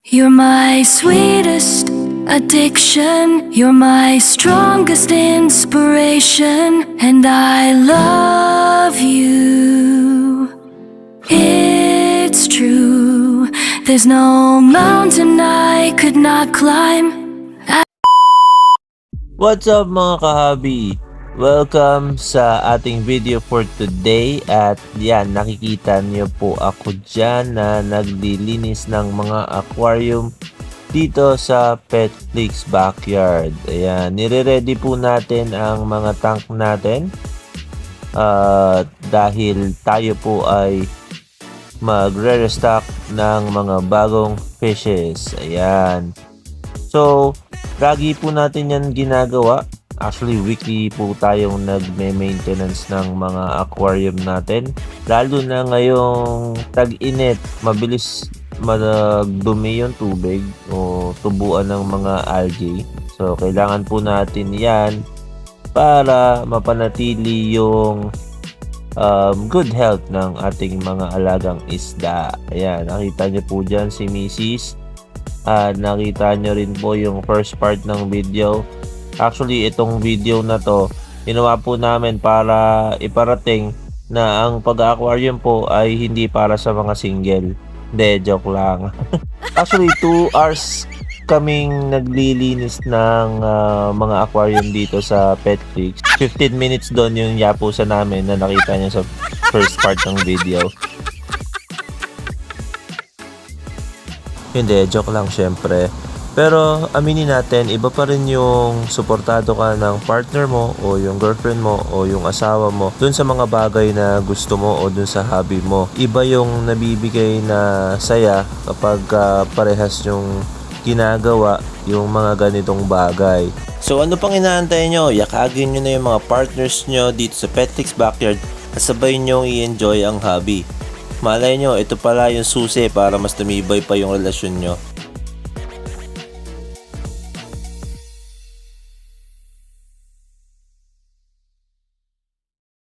You're my sweetest addiction. You're my strongest inspiration. And I love you. It's true. There's no mountain I could not climb. What's up mga kahabi? Welcome sa ating video for today. At yan, nakikita niyo po ako dyan na naglilinis ng mga aquarium dito sa Petflix backyard. Ayan, nire-ready po natin ang mga tank natin dahil tayo po ay magre-restock ng mga bagong fishes. Ayan. So, lagi po natin yan ginagawa. Actually, weekly po tayong nagme-maintenance ng mga aquarium natin. Lalo na ngayong tag-init, mabilis magdumi yung tubig o tubuan ng mga algae. So, kailangan po natin yan para mapanatili yung good health ng ating mga alagang isda. Ayan, nakita niyo po dyan si Mrs. Nakita nyo rin po yung first part ng video. Actually, itong video na to, ginawa po namin para iparating na ang pag-aquarium po ay hindi para sa mga single. Hindi, joke lang. Actually, 2 hours kaming naglilinis ng mga aquarium dito sa Petflix. 15 minutes doon yung yapusan namin na nakita nyo sa first part ng video. Hindi, joke lang syempre. Pero aminin natin, iba pa rin yung suportado ka ng partner mo o yung girlfriend mo o yung asawa mo dun sa mga bagay na gusto mo o dun sa hobby mo. Iba yung nabibigay na saya kapag parehas yung ginagawa yung mga ganitong bagay. So ano pang inaantay nyo? Yakagin nyo na yung mga partners nyo dito sa Petflix backyard at sabay nyo i-enjoy ang hobby. Malay nyo, ito pala yung susi para mas tumibay pa yung relasyon nyo.